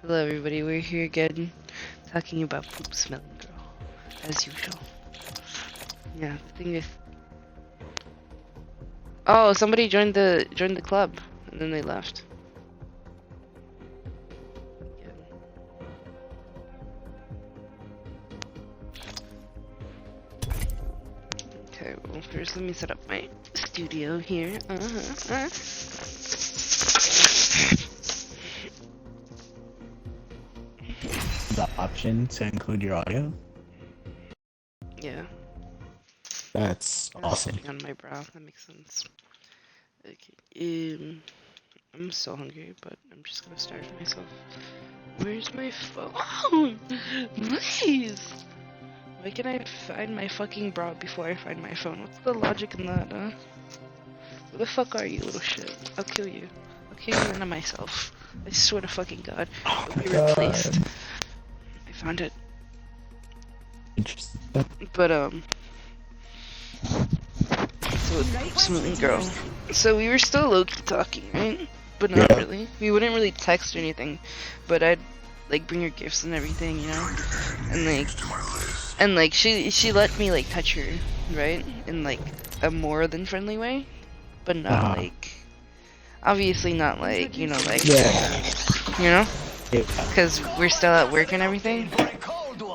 Hello everybody, we're here again talking about poop smelling girl, as usual. Yeah, the thing is, oh, somebody joined the club and then they left. Yeah. Okay, well first let me set up my studio here. The option to include your audio. Yeah. That's awesome. Sitting on my brow, that makes sense. Okay, I'm so hungry, but I'm just gonna starve myself. Where's my phone? Please! Why can't I find my fucking bra before I find my phone? What's the logic in that, huh? Who the fuck are you, little shit? I'll kill you. I'll kill you and myself. I swear to fucking God. You'll be replaced. I found it. Interesting. But, so, smelling girl. So we were still low-key talking, right? But not really. We wouldn't really text or anything. But I'd, like, bring her gifts and everything, you know? And, like, she let me, like, touch her, right? In, like, a more than friendly way. But not, like... Obviously not, like, you know, like... You know? Because we're still at work and everything.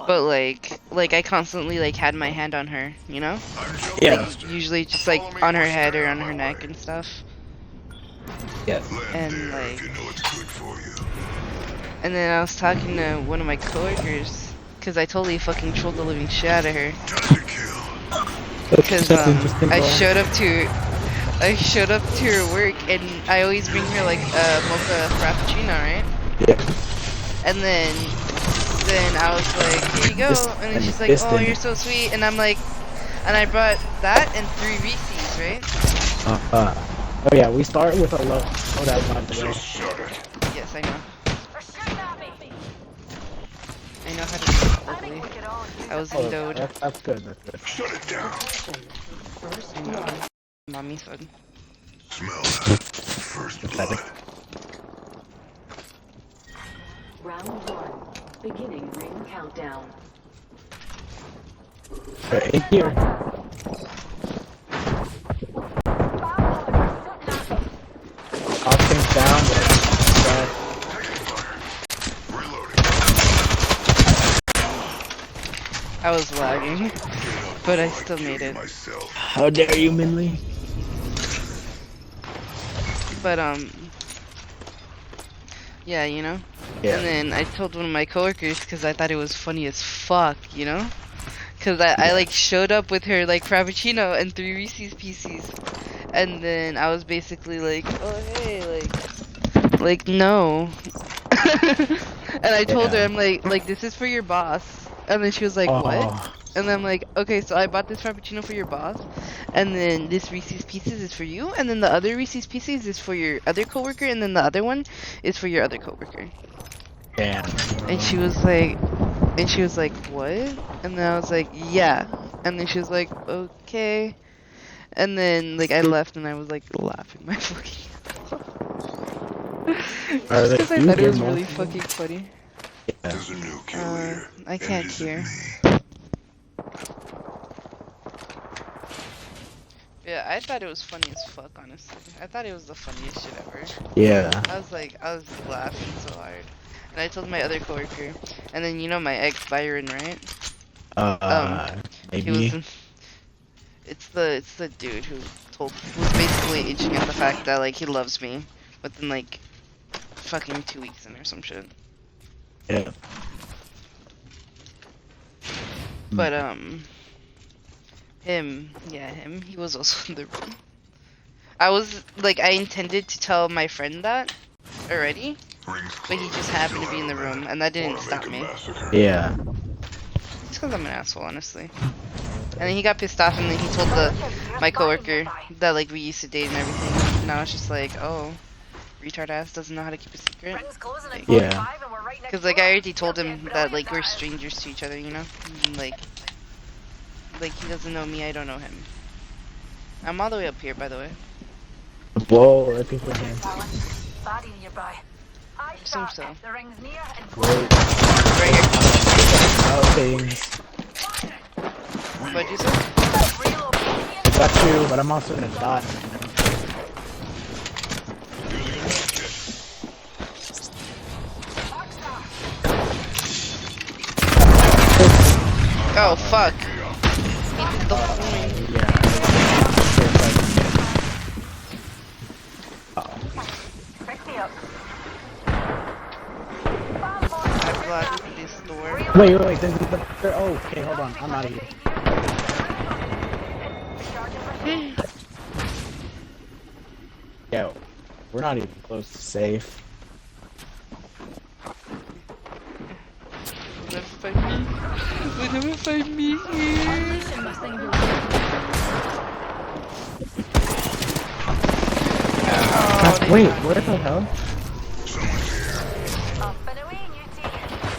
But, like I constantly, like, had my hand on her, you know? Yeah. Like, usually just, like, on her head or on her neck and stuff. Yeah. And, like... And then I was talking to one of my coworkers, because I totally fucking trolled the living shit out of her. Because, I showed up to her work, and I always bring her, like, a mocha frappuccino, right? Yeah. And then I was like, here you go, and then she's like, oh, you're so sweet, and I'm like, and I brought that and 3 Reese's, right? Oh yeah, we start with a low. Oh, that's not the way. Yes, I know. I know how to do it ugly. I was endowed. That's good, that's good. Shut it down. Mommy's fun. Smell that. First blood. Round 1. Beginning ring countdown. Right here. Options down. I was lagging, but I still made it. How dare you, Minley? But yeah, you know. Yeah. And then I told one of my coworkers because I thought it was funny as fuck, you know. Because I like showed up with her like frappuccino and 3 Reese's Pieces, and then I was basically like, oh hey, like no. And I told her, I'm like this is for your boss. And then she was like, what? And I'm like, okay, so I bought this frappuccino for your boss, and then this Reese's Pieces is for you, and then the other Reese's Pieces is for your other coworker, and then the other one is for your other coworker. Damn. And she was like, what? And then I was like, yeah. And then she was like, okay. And then like I left, and I was like laughing my fucking just because I thought it was really fucking funny. There's a new kill here. I can't hear. Yeah, I thought it was funny as fuck, honestly. I thought it was the funniest shit ever. Yeah. I was laughing so hard. And I told my other coworker, and then you know my ex Byron, right? Maybe. It's the dude who was basically itching at the fact that like he loves me within like fucking 2 weeks in or some shit. Yeah. But him, he was also in the room. I intended to tell my friend that already, but he just happened to be in the room, and that didn't stop me. Yeah. Just because I'm an asshole, honestly. And then he got pissed off, and then he told my coworker that like we used to date and everything. And I was just like, oh, retard ass doesn't know how to keep a secret. Like, Yeah. because like I already told him that like we're strangers to each other, you know. And, like he doesn't know me, I don't know him. I'm all the way up here, by the way. Whoa, I think we're here. Body nearby. Assume so. Wait. Right here. Oh, things. What'd you say? Got you, but I'm also gonna die. Oh fuck. He did the flying. Yeah. I blocked this door. Wait, oh, okay, hold on, I'm out of here. Yo, we're not even close to safe. Will never find me. Will never find me here. Wait, where the hell?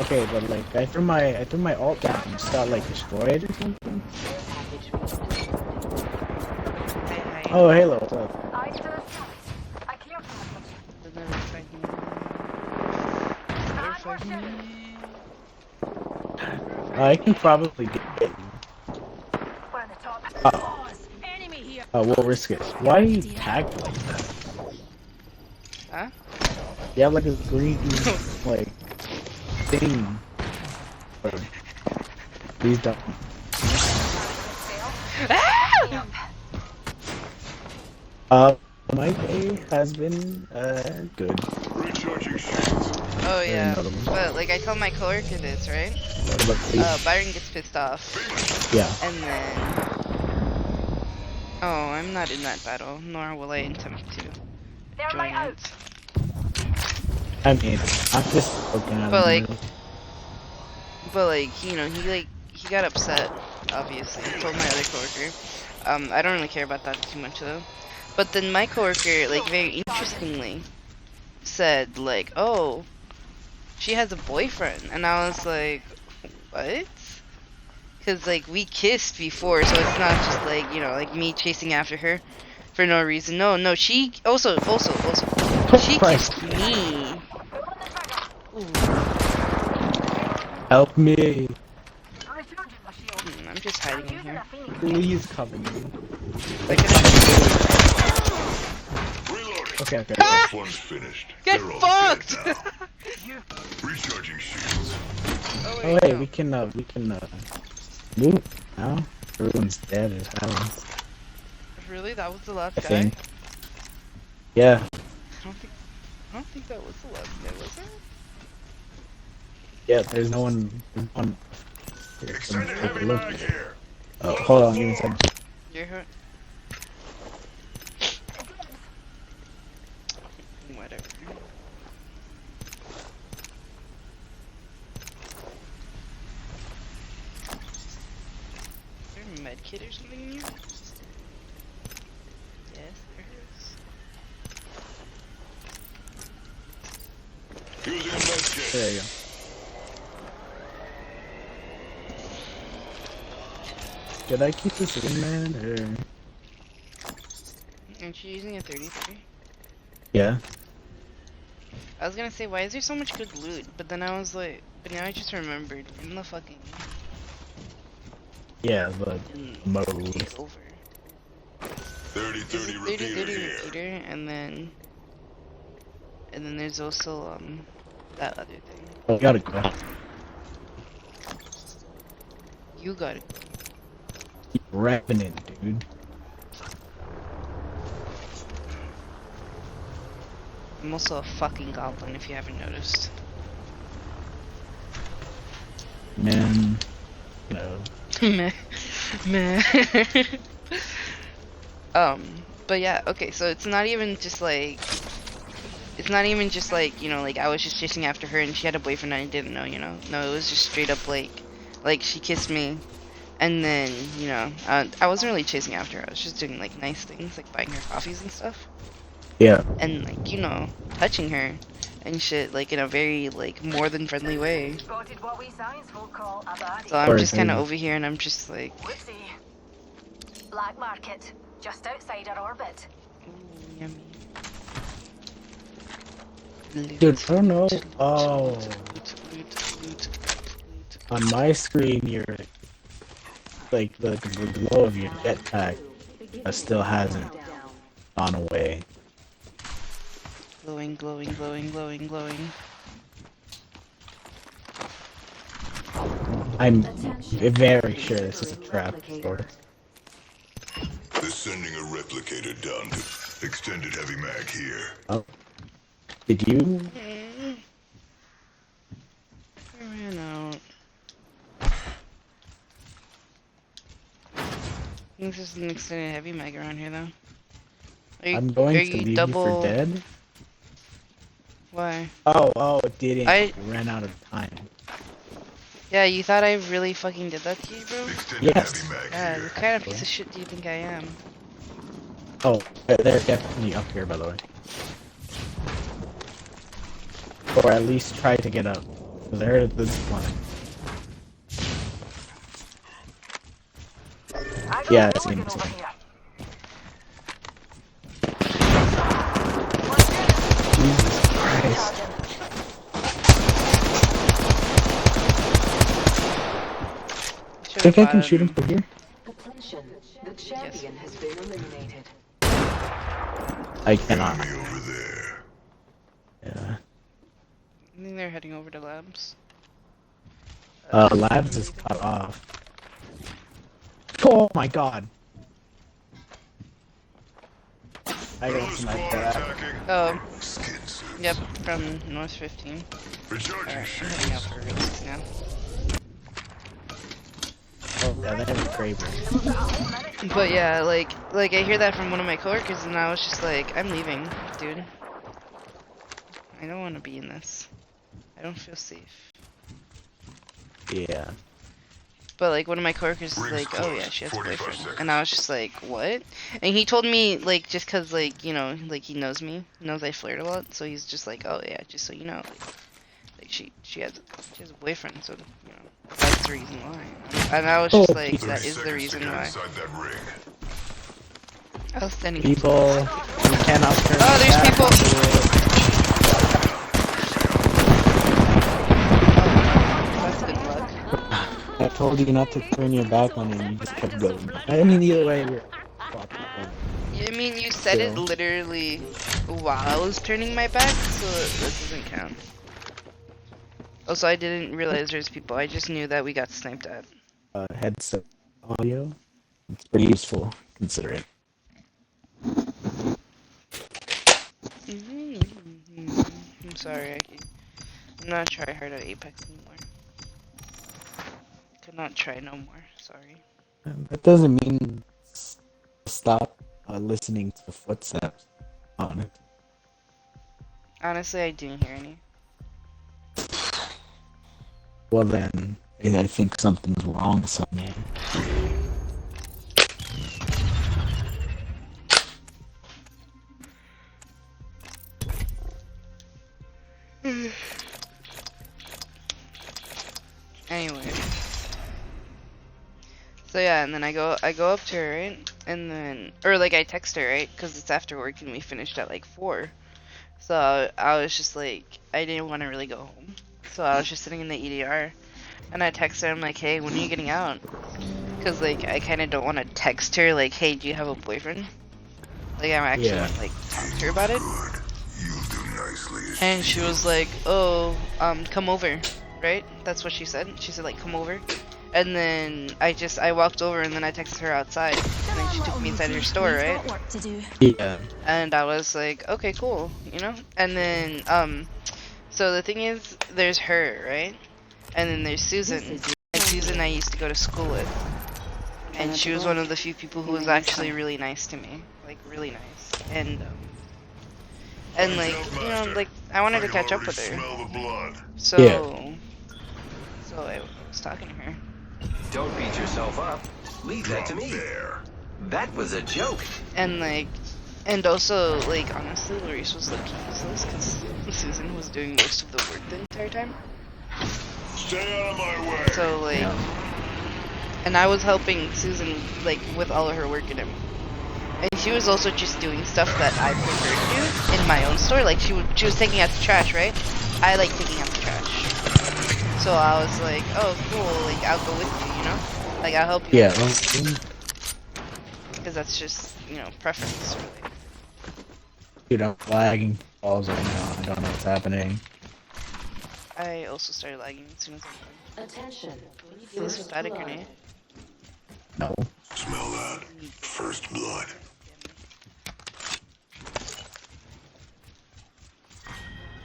Okay, but like I threw my ult down and just got like destroyed or something. Oh, Halo, what's up? Will never find me. Never find me. I can probably get you. We'll risk it. Why are you tagged like that? Huh? You have like a green like thing. Please don't. My day has been good. Recharging shields. Oh yeah. Another one. But like I tell my coworker this, right? What about you? Byron gets pissed off. Yeah. And then oh, I'm not in that battle, nor will I attempt to join it. I mean, I'm just looking at But him, like really. But like, you know, he got upset, obviously. He told my other coworker. I don't really care about that too much though. But then my coworker, like very interestingly, said like, "Oh, she has a boyfriend," and I was like, "What?" Because like we kissed before, so it's not just like, you know, like me chasing after her for no reason. No, she also she kissed me. Ooh. Help me! I'm just hiding in here. Please cover me. Like, Okay. Last one's finished. get They're all fucked! dead now. Recharging shields. Oh Oh wait, no. we can move now. Everyone's dead as hell. Really? That was the last I guy? think. Yeah. I don't think that was the last guy, was it? Yeah. There's no one. Here, let me Extended take a heavy look. mag here. Oh, hold on. Give me a second. You're hurt. Whatever. Is there a med kit or something in here? Yes, there is. Using med kit. There you go. Did I keep this in, man? Or... Aren't you using a 33? Yeah. I was gonna say, why is there so much good loot? But then I was like, but now I just remembered. In the fucking... Yeah, but in mode. It's over. 30 There's a 30 repeater here. repeater, and then there's also that other thing. Oh, gotta go. You got it. Keep rapping it, dude. I'm also a fucking goblin, if you haven't noticed. Man. No. Meh. Meh. But yeah, okay, so it's not even just like, you know, like I was just chasing after her and she had a boyfriend and I didn't know, you know. No, it was just straight up like she kissed me, and then, you know, I wasn't really chasing after her. I was just doing like nice things, like buying her coffees and stuff, Yeah. and like, you know, touching her and shit, like in a very like more than friendly way. Spotted what we science folk call a body. So I'm Sorry, just kind of baby. over here and I'm just like, Whoopsie. Black market, just outside our orbit. ooh, yummy. Dude, I don't know. Oh, on my screen, the glow of your jetpack still hasn't gone away. Glowing, glowing, glowing, glowing, glowing. I'm very sure this is a trap. Or They're sending a replicator down to extended heavy mag here. oh, did you? I ran out. I think there's an extended heavy mag around here though. I'm going are to you leave double... you for dead. Why? Oh, it didn't. I ran out of time. Yeah, you thought I really fucking did that to you, bro? Extended Yes. heavy mag Yeah, here. what kind of piece of shit do you think I am? Oh, they're definitely up here, by the way. Or at least try to get up. They're at this point. I got Yeah, a it seems mulligan over like. here. Jesus Christ. Should've Think I bought can shoot him from here? Attention, the champion has been eliminated. I cannot. Enemy over there. Yeah. I think they're heading over to labs. Labs is cut off. Oh my god. I got Those sniped squad that. attacking. Oh, Skin suits. yep, from North 15. Recharging Alright, I'm heading out shields. for release now. Oh yeah, they have a Kraber. But yeah, like I hear that from one of my coworkers, and I was just like, I'm leaving, dude. I don't want to be in this. I don't feel safe. Yeah. But like one of my coworkers is Rings like, oh yeah, close, she has a 45 boyfriend, seconds. and I was just like, what? And he told me like just cause like you know like he knows me, he knows I flirt a lot, so he's just like, oh yeah, just so you know, like she has a boyfriend, so you know that's the reason why. And I was just Oh, like, 30 that is the seconds reason to get why. inside that ring. I was standing. People, you cannot turn Oh, there's back people. onto it. That's good luck. I told you not to turn your back on it, and you just kept going. I mean, either way, we're fucked. I mean, you said it So- literally while I was turning my back, so that doesn't count. Also, I didn't realize there's people. I just knew that we got sniped at. Headset audio. It's pretty useful, considering. I'm sorry, I'm not try hard at Apex anymore. Could not try no more. Sorry. That doesn't mean stop listening to footsteps on it. Honestly, I didn't hear any. Well then, I think something's wrong somewhere. Anyway. So yeah, and then I go up to her, right? And then, or like I text her, right? Because it's after work and we finished at like 4. So I was just like, I didn't want to really go home. So I was just sitting in the EDR. And I text her, I'm like, hey, when are you getting out? Because like, I kind of don't want to text her like, hey, do you have a boyfriend? Like, I'm actually Yeah. want to like talk to her about it. Good. You'll do nicely. And she was like, oh, come over, right? That's what she said. She said like, come over. And then I walked over and then I texted her outside. And then she took me inside her store, right? Work to do. Yeah. And I was like, okay, cool, you know? And then, so the thing is, there's her, right? And then there's Susan. And Susan I used to go to school with. And she was one of the few people who was actually really nice to me. Like, really nice. And like, you know, like, I wanted to catch up with her. Smell the blood. So, Yeah. so I was talking to her. Don't beat yourself up. Leave that to me. There. That was a joke. And like, and also, like, honestly, Luis was like useless because Susan was doing most of the work the entire time. Stay out of my way. So like, Yeah. and I was helping Susan like with all of her work and everything. And she was also just doing stuff that I prefer to do in my own store. Like she was taking out the trash, right? I like taking out the trash. So I was like, oh cool, like I'll go with you, you know? Like I'll help you. Yeah. Because that's just, you know, preference really. Dude, I'm lagging balls right now. I don't know what's happening. I also started lagging as soon as I went. Attention. Can you do this without a grenade? No. Smell that. First blood.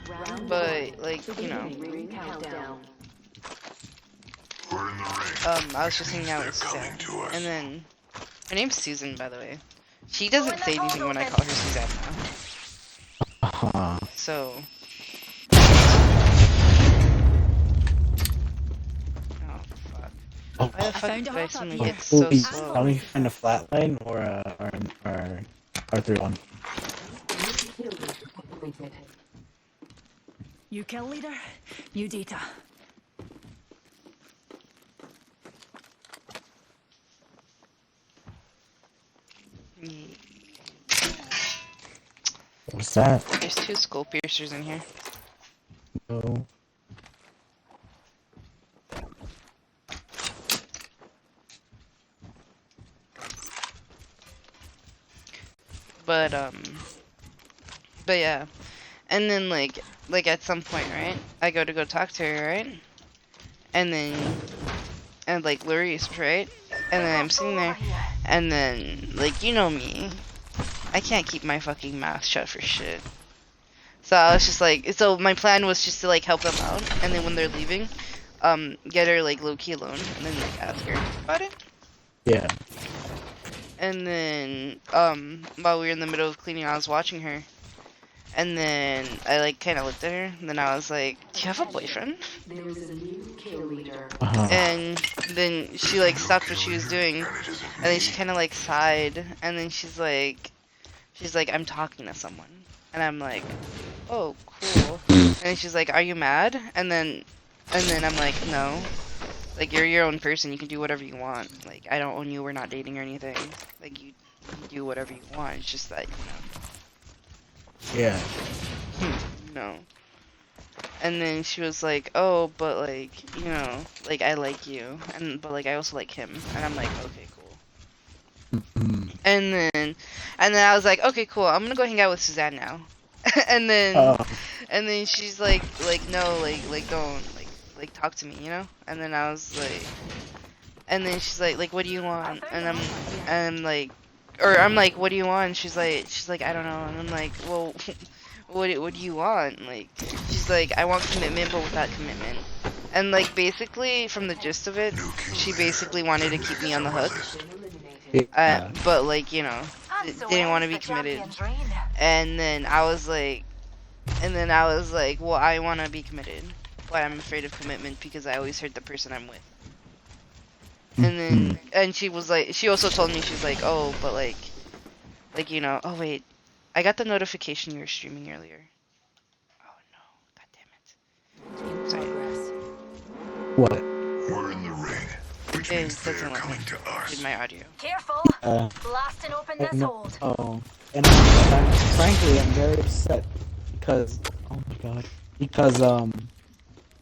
Round But like, you know, ring countdown. We're in the ring. I was just hanging out They're with coming Suzanne. to us. And then her name's Susan, by the way. She doesn't say anything when I call her Suzanne now. Uh-huh. So oh fuck. Oh, Why the fuck found a did I hop suddenly up get here. so please, slow? tell me if you find a flatline or R31. New kill leader, new data. What's that? There's 2 skull piercers in here. No. But yeah. And then like at some point, right? I go to go talk to her, right? And like Luri's, right? And then I'm sitting there and then like you know me. I can't keep my fucking mouth shut for shit. So I was just like so my plan was just to like help them out and then when they're leaving, get her like low key alone and then like ask her about it. Yeah. And then, while we were in the middle of cleaning, I was watching her. And then I, like, kind of looked at her. And then I was like, do you have a boyfriend? There is a new kill leader. Uh-huh. And then she, like, stopped what she was doing. And then she kind of, like, sighed. And then she's like, I'm talking to someone. And I'm like, oh, cool. And then she's like, are you mad? And then I'm like, no. Like, you're your own person. You can do whatever you want. Like, I don't own you. We're not dating or anything. Like, you do whatever you want. It's just that, Yeah. you know. And then she was like, oh, but, like, you know, like, I like you. But, like, I also like him. And I'm like, okay, cool. And then I was like, okay, cool. I'm gonna go hang out with Suzanne now. and then she's like, no, like, don't, like talk to me, you know? And then I was like, and then she's like, what do you want? And I'm like, what do you want? And she's like, I don't know. And I'm like, well, what do you want? Like, she's like, I want commitment, but without commitment. And like, basically, from the gist of it, she basically wanted to keep me on the hook. Yeah. But like, you know, didn't want to be committed. And then I was like, well, I want to be committed. But I'm afraid of commitment because I always hurt the person I'm with. And then, and she was like, she also told me, she's like, oh, but like, you know, oh wait, I got the notification you were streaming earlier. Oh no, god damn it. Sorry. What? We're in the ring, which It means they're doesn't let me coming to us. read my audio. Careful! Blasting open this hold. Oh. And frankly, I'm very upset because, oh my god, because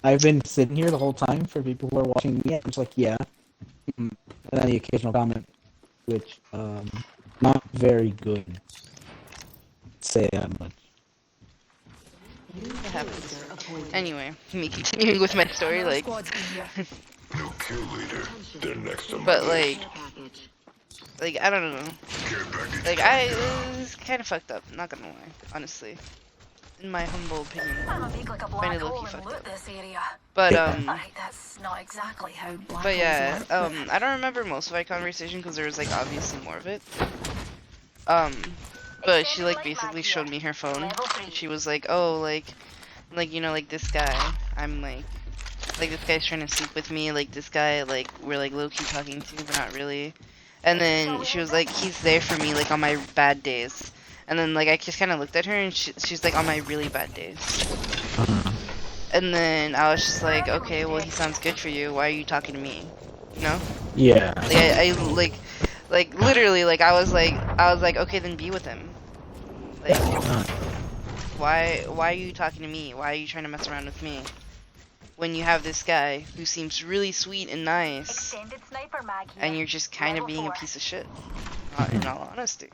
I've been sitting here the whole time for people who are watching me, and it's like, yeah, and then the occasional comment, which not very good. Say that much. It happens. Anyway, me continuing with my story, like, Squad's been here. New kill leader. They're next to but my like, I don't know. care package. Like, it's kind of fucked up, not gonna lie, honestly. In my humble opinion. I'm a big like a Kinda black low-key hole and fucked loot up. this area. But, Alright, that's not exactly how black but yeah, holes work. I don't remember most of my conversation because there was, like, obviously more of it. But she, like, basically showed me her phone. She was like, oh, like, you know, like, this guy, I'm, like, this guy's trying to sleep with me, like, this guy, like, we're, like, low-key talking to, but not really. And then she was like, he's there for me, like, on my bad days. And then, like, I just kind of looked at her, and she's like, on my really bad days. And then I was just like, okay, well, he sounds good for you. Why are you talking to me? You know? Yeah. Like, Like literally, like I was like, okay, then be with him. Like, why are you talking to me? Why are you trying to mess around with me? When you have this guy who seems really sweet and nice, Extended sniper mag here. and you're just kind of Level being a 4. piece of shit, in all honesty,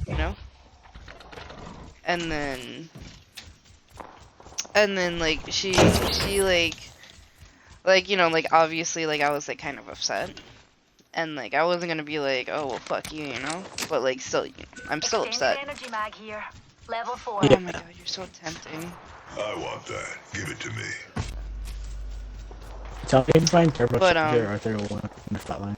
you know? And then like she like you know, like obviously like I was like kind of upset, and like I wasn't gonna be like, oh well fuck you, you know, but like still, you know, I'm still Extended upset. energy mag here. Level 4. Oh my god, you're so tempting. I want that. Give it to me. Tell me to find Turbo But, Charger or 301 in the flatline.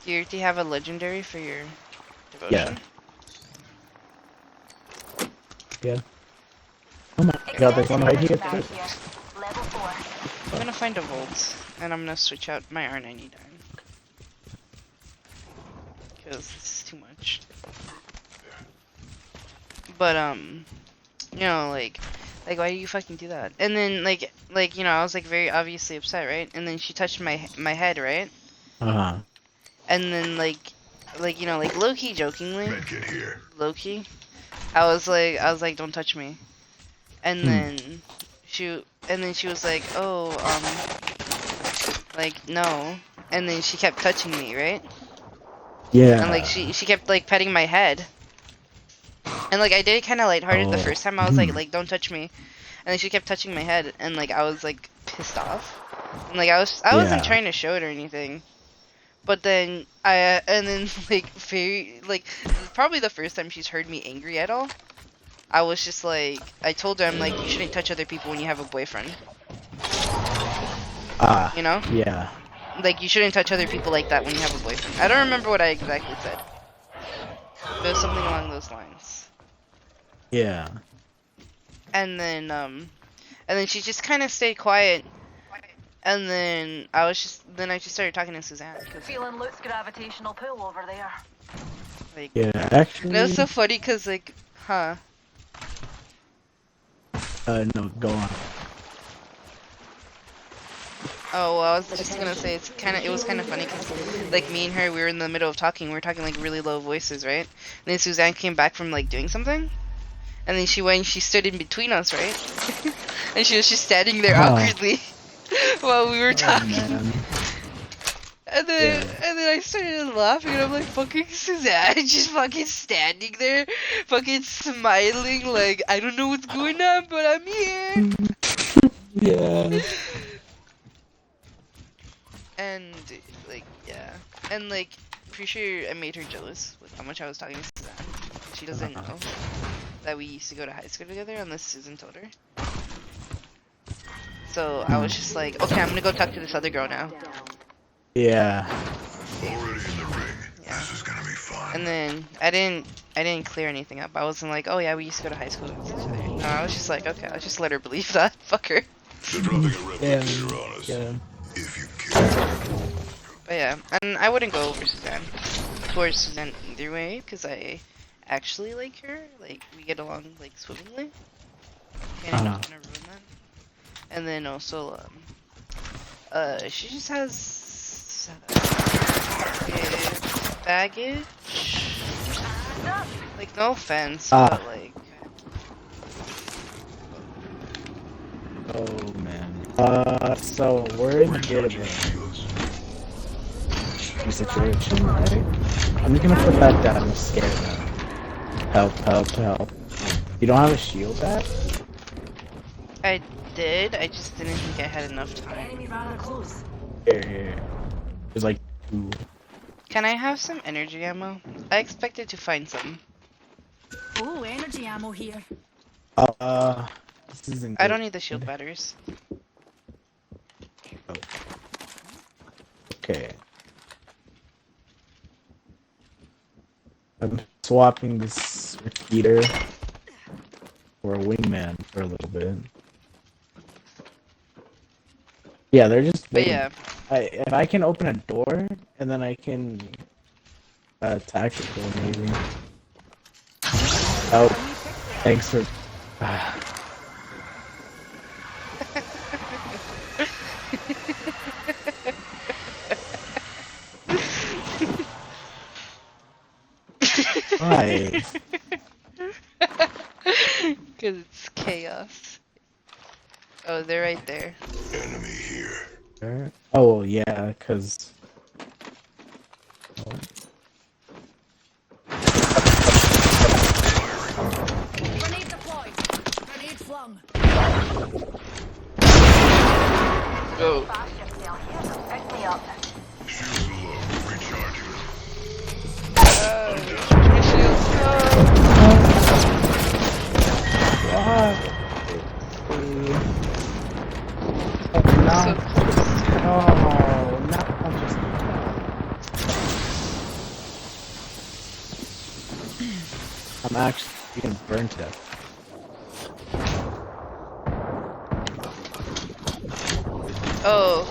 Do you already have a legendary for your devotion? Yeah. Oh my god, there's one right here. Extended energy mag here. Level 4. I'm gonna find a Volt, and I'm gonna switch out my R99. Because it's too much. But, you know, like, why do you fucking do that? And then, like, you know, I was, like, very obviously upset, right? And then she touched my head, right? Uh-huh. And then, like, you know, like, low-key jokingly, Medkit here. low-key, I was like, don't touch me. And then she was like, oh, like, no. And then she kept touching me, right? Yeah. And, like, she kept, like, petting my head. And, like, I did it kind of lighthearted the first time. I was like, don't touch me. And then she kept touching my head, and, like, I was, like, pissed off. And, like, I wasn't trying to show it or anything. But then, and then, like, probably the first time she's heard me angry at all. I was just like, I told her, I'm like, you shouldn't touch other people when you have a boyfriend. You know? Yeah. Like, you shouldn't touch other people like that when you have a boyfriend. I don't remember what I exactly said. But it was something along those lines. Yeah. And then she just kind of stayed quiet. And then I just started talking to Suzanne. Feeling Luke's gravitational pull over there. Like, Yeah, actually. and it was so funny because, like, huh? No, go on. Oh, well, I was just gonna say it was kind of funny because, like, me and her, we were in the middle of talking. We were talking like really low voices, right? And then Suzanne came back from like doing something, and then she stood in between us, right? And she was just standing there awkwardly while we were talking. Man. And then I started laughing, and I'm like, fucking Suzanne, just fucking standing there, fucking smiling, like, I don't know what's going on, but I'm here. Yeah. And, like, yeah. And, like, pretty sure I made her jealous with how much I was talking to Suzanne. She doesn't know that we used to go to high school together unless Susan told her. So I was just like, okay, I'm gonna go talk to this other girl now. Yeah. Already in the ring. Yeah. This is gonna be fun. And then I didn't clear anything up. I wasn't like, oh yeah, we used to go to high school with each other. No, I was just like, okay, I'll just let her believe that. Fuck her. They're dropping a Yeah. replicator on us. Yeah. If you can. But yeah, and I wouldn't go over Suzanne. Towards Suzanne either way, because I actually like her. Like, we get along, like, swimmingly. And I'm not gonna ruin that. And then also, she just has baggage. Like, no offense, but like. Oh man. So we're in a bit of a situation, right? I'm just gonna put that down. I'm scared now. Help. You don't have a shield back? I did, I just didn't think I had enough time. Enemy rather close. Here. There's like two. Can I have some energy ammo? I expected to find some. Oh, energy ammo here. This isn't I good. don't need the shield batteries. Oh. Okay. I'm swapping this repeater for a wingman for a little bit. Yeah, they're just But waiting. yeah, If I can open a door, and then I can attack the door, maybe. Oh, thanks for. Why? Because it's chaos. Oh, they're right there. Enemy here. Oh yeah, cause. Grenade deployed. Grenade flung. Go. Bastion cell here. Pick me up. Shields low. Recharging. My shields, Why? no. So close. Oh, not almost. I'm actually getting burnt to death. Oh,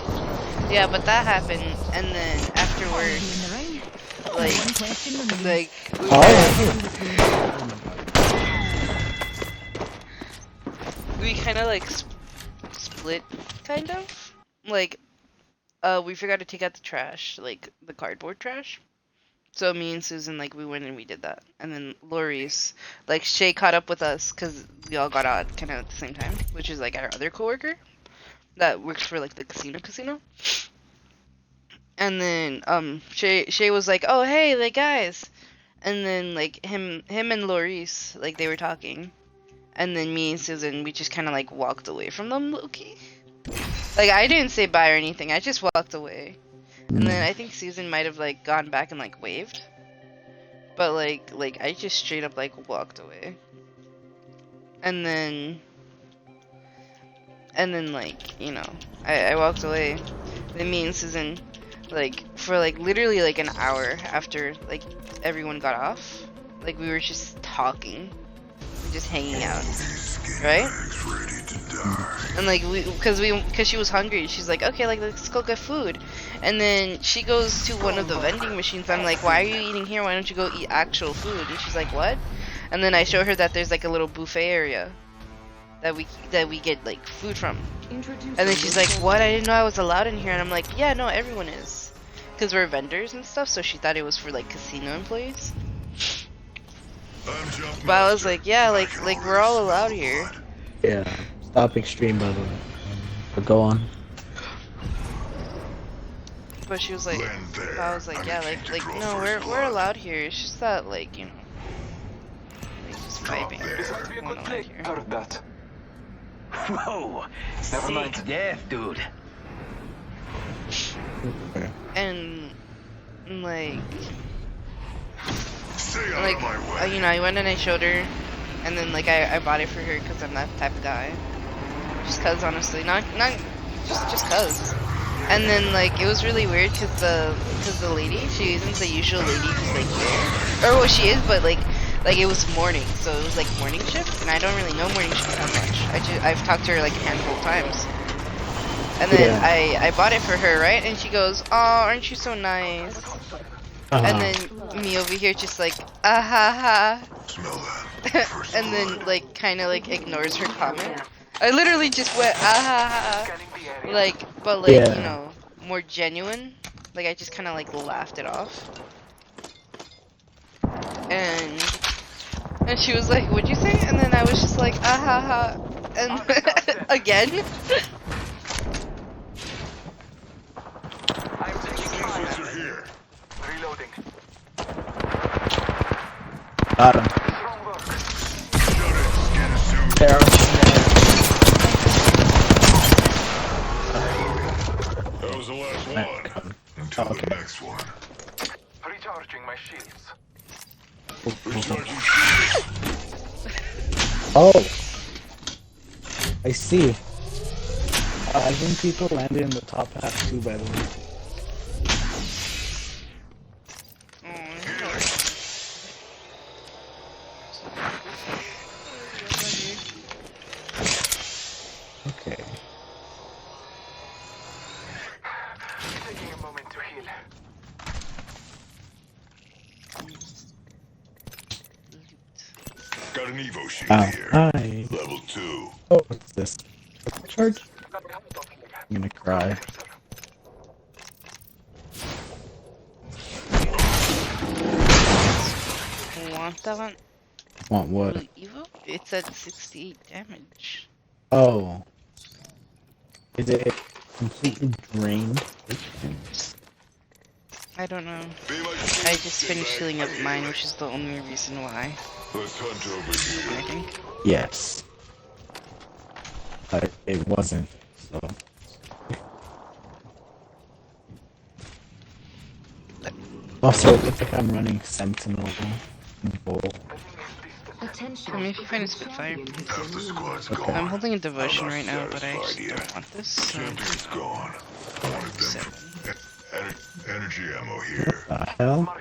yeah, but that happened, and then afterwards, In the ring. like, One question remains. like, we kind of like split, kind of. Like, we forgot to take out the trash, like the cardboard trash. So me and Susan, like, we went and we did that. And then Lori's, like, Shay caught up with us because we all got out kind of at the same time, which is like our other coworker that works for like the casino. And then Shay was like, "Oh hey, like guys," and then like him and Lori's, like, they were talking, and then me and Susan, we just kind of like walked away from them, low-key. Like, I didn't say bye or anything. I just walked away. And then I think Susan might have like gone back and like waved, but like I just straight up like walked away. And then like, you know, I walked away. Then me and Susan, like, for like literally like an hour after like everyone got off, like, we were just talking, just hanging out, right? Ready to die. And like because she was hungry, she's like, okay, like, let's go get food. And then she goes to one of the vending machines. I'm like, why are you eating here? Why don't you go eat actual food? And she's like, what? And then I show her that there's like a little buffet area that we get like food from. And then she's like, what? I didn't know I was allowed in here. And I'm like, yeah, no, everyone is, because we're vendors and stuff. So she thought it was for like casino employees. But I was like, yeah, like we're all allowed here. Yeah. Stop extreme, by the way. But go on. But she was like, I was like, yeah, like no, we're allowed here. It's just that, like, you know, like, just vibing going on out here. Heard that. Whoa! Never mind. Death, dude. And like, Stay out of my way. you know, I went and I showed her, and then like I bought it for her because I'm that type of guy. Just cause, honestly, not just cause. And then like it was really weird because the lady, she isn't the usual lady who's like here, or well, she is, but like it was morning, so it was like morning shift, and I don't really know morning shift that much. I've talked to her like a handful of times. And then I bought it for her, right? And she goes, "Oh, aren't you so nice?" And then me over here just like, ah ha ha. Smell that. And then like kind of like ignores her comment. I literally just went, ah ha ha. Like, but like, you know, more genuine. Like, I just kind of like laughed it off. And she was like, what'd you say? And then I was just like, ah ha ha. And again. Defense are here. Reloading. Got him. Shut it. Skin suit. There. That was the last one. Until the next one. Recharging my shields. Recharging shields. Oh. I see. I think people landed in the top half too, by the way. Okay. Taking a moment to heal. Got an Evo shield Oh, here. hi. Level 2. Oh, what's this? Charge? I'm gonna cry. want that one? Want what? Blue Evo? It's at 68 damage. Oh. Is it completely drained? I don't know. Be my I just finished healing up mine, which is the only reason why, Let's hunt over I here. think. Yes. But it wasn't, so. Also, it looks like I'm running Sentinel and Bull. Attention. I mean, if you find a Spitfire. Half the squad's I'm gone. holding a Devotion I'm not right now, but I satisfied actually don't yet. want this. So. Champion's gone. Wanted them Seven. for energy ammo here. The hell?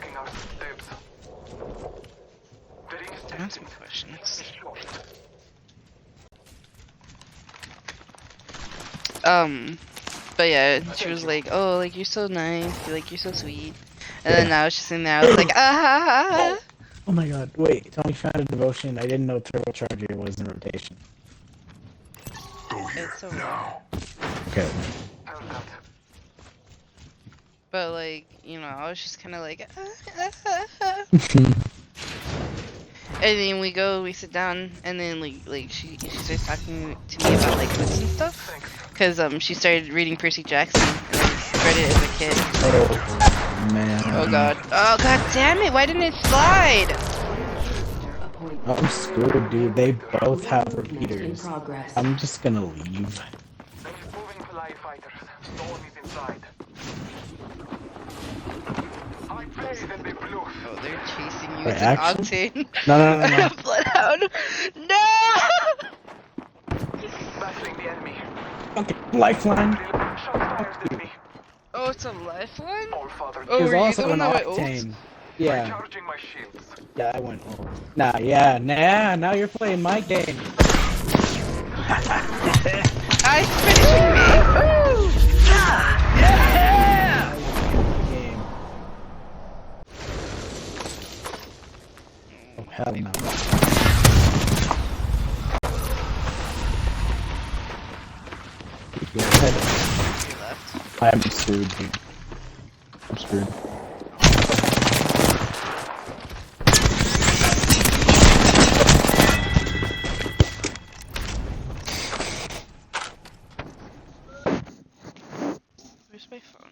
Don't ask me questions. But yeah, she was like, "Oh, like you're so nice, like you're so sweet," and then now she's in there. I was like, "Ah!" Oh my god, wait, Tommy found a devotion. I didn't know turbocharger was in rotation. Go here It's alright. now. Okay. But like, you know, I was just kind of like, and then we sit down, and then like she starts talking to me about like books and stuff, cause she started reading Percy Jackson, and I read it as a kid. Oh man. Oh god damn it! Why didn't it slide? I'm screwed, dude. They both have repeaters. Progress. I'm just gonna leave. Moving fly fighters. Storm is inside. I play them the blues. Oh, they're chasing you. Wait, It's actually? an Octane. No. Bloodhound. No! Battling the enemy. Okay, lifeline. Shots fired at me. Oh, it's a lifeline? All father. Oh, There's were you also the one an that went ult? octane. Yeah, Charging my shields. yeah, I went ult. Nah, now you're playing my game. I finishing me. Woo! Yeah! Game. Oh hell no. Go ahead. He left. I'm screwed, dude. I'm screwed. Where's my phone?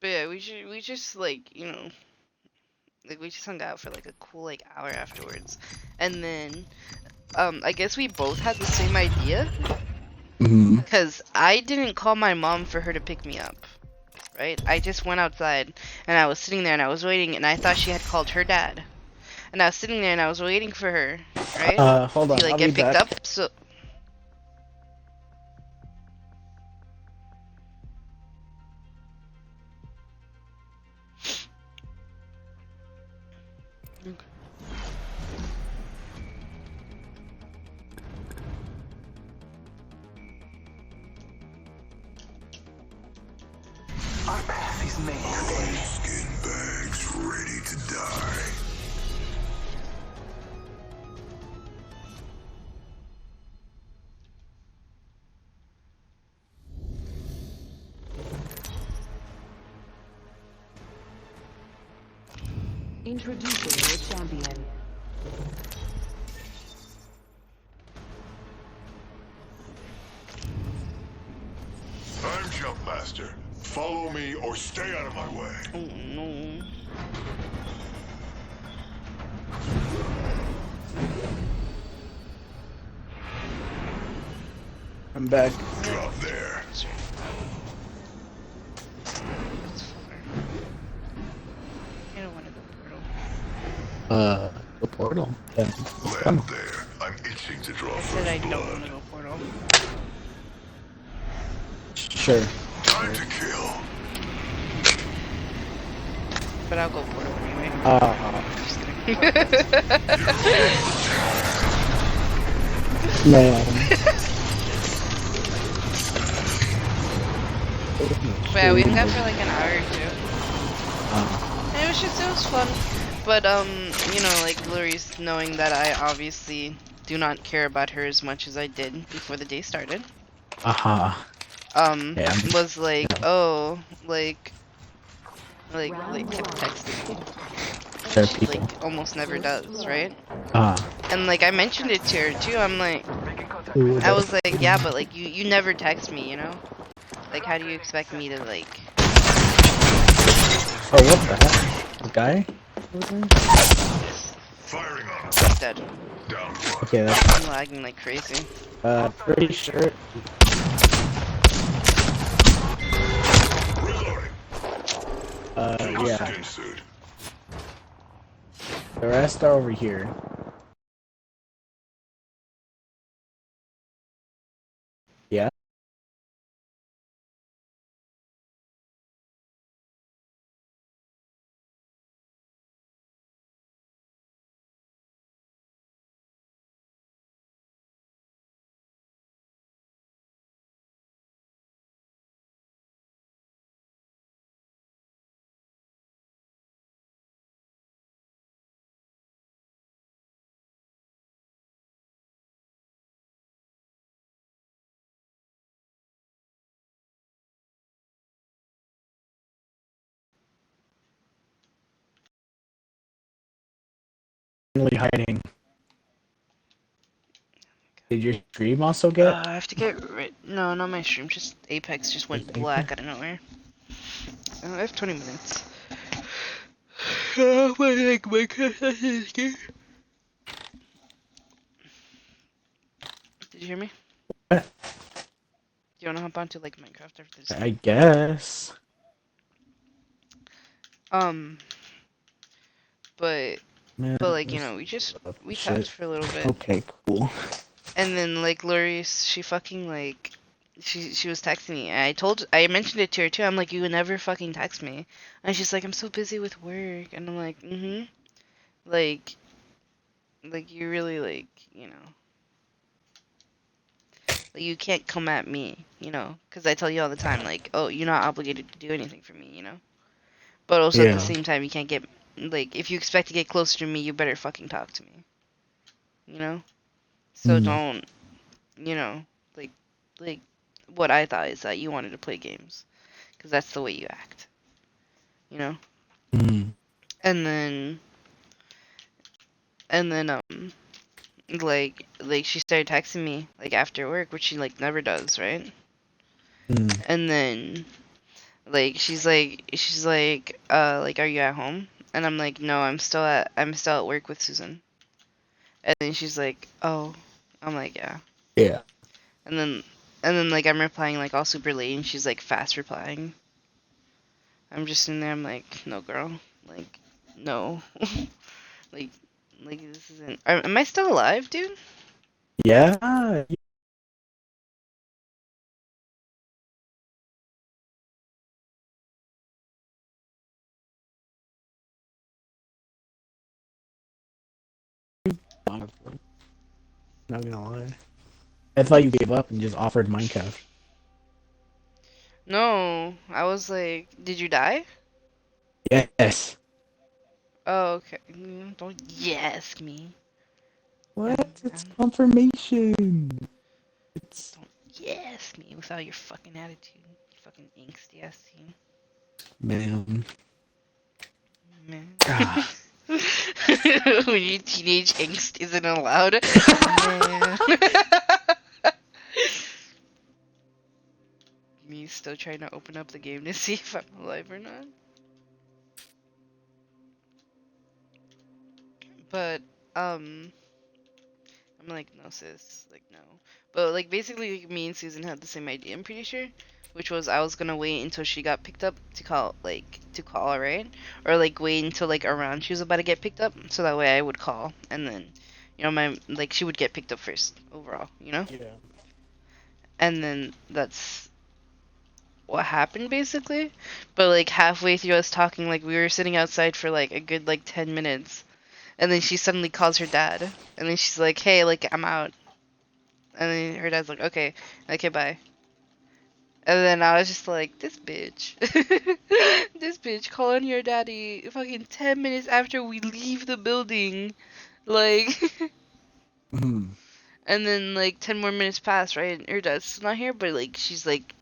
But yeah, we just like, you know, like we just hung out for like a cool like hour afterwards, and then I guess we both had the same idea, Mm-hmm. because I didn't call my mom for her to pick me up, right? I just went outside and I was sitting there and I was waiting, and I thought she had called her dad, and I was sitting there and I was waiting for her, right? Hold on. To like I'll get be picked back. up. So Our path is made today. Skin bags ready to die. Introducing your champion. I'm Jump Master. Follow me or stay out of my way. oh no. I'm back. Drop there. Sorry. That's far. I don't want to go portal. The portal. Yeah. Land there. I'm itching to draw I first said I don't blood. want to go portal. Sure. Time to kill. But I'll go portal anyway. Just kidding. Man. But yeah, we hung out for like an hour or two. Uh, And it was fun. But you know, like Glory's knowing that I obviously do not care about her as much as I did before the day started. Yeah, I'm- Was like, oh, like kept texting me. There are she people. like almost never does, right? Ah. And like I mentioned it to her too. I'm like, Ooh, I was like, yeah, but like you never text me, you know? Like how do you expect me to like? Oh, what the heck? The guy? Firing on him. He's dead. Down one. Okay, that's I'm lagging like crazy. pretty sure. Reloading. Yeah. Skin suit. The rest are over here. Yeah. Only hiding. Did your stream also get? I have to get rid. No, not my stream. Just Apex just went black out of nowhere. I have 20 minutes. Oh my leg, my Did you hear me? What? Do you wanna hop onto like Minecraft after this I game? guess. Um, but Man, like this we talked shit. for a little bit, Okay, cool. and then like Lori, she fucking like. She was texting me. I mentioned it to her too. I'm like, you would never fucking text me, and she's like, I'm so busy with work, and I'm like, like, you really like, like, you can't come at me, because I tell you all the time, like, oh, you're not obligated to do anything for me, but also at the Yeah. same time, you can't get, like, if you expect to get closer to me, you better fucking talk to me, you know, so Mm. don't, like, like, what I thought is that you wanted to play games, because that's the way you act, you know, Mm. and then, and then, like she started texting me, like, after work, which she, like, never does, right, Mm. and then, like like, are you at home? And I'm like, no, I'm still at work with Susan. And then she's like, oh. I'm like, yeah. Yeah. And then like I'm replying like all super late, and she's like fast replying. I'm just in there. I'm like, no, girl. Like, no. like this isn't. Am I still alive, dude? Yeah. Not gonna lie. I thought you gave up and just offered Minecraft. No. I was like, did you die? Yes. Oh, okay. Don't yes me. What? It's Um, confirmation. It's Don't yes me without your fucking attitude. You fucking angsty ass team. man. Man. Ah. When your teenage angst isn't allowed. Man. Me still trying to open up the game to see if I'm alive or not. But, I'm like, no, sis. Like, no. But, like, basically, like, me and Susan had the same idea, I'm pretty sure. Which was I was gonna wait until she got picked up to call her, right? Or, like, wait until, like, around she was about to get picked up. So that way I would call. And then, she would get picked up first, overall, Yeah. And then that's what happened, basically. But, like, halfway through us talking, like, we were sitting outside for, like, a good, like, 10 minutes. And then she suddenly calls her dad. And then she's like, hey, like, I'm out. And then her dad's like, okay, bye. And then I was just like, this bitch. This bitch calling your daddy fucking 10 minutes after we leave the building. Like, Mhm. and then like 10 more minutes pass, right? And her dad's not here, but like, she's like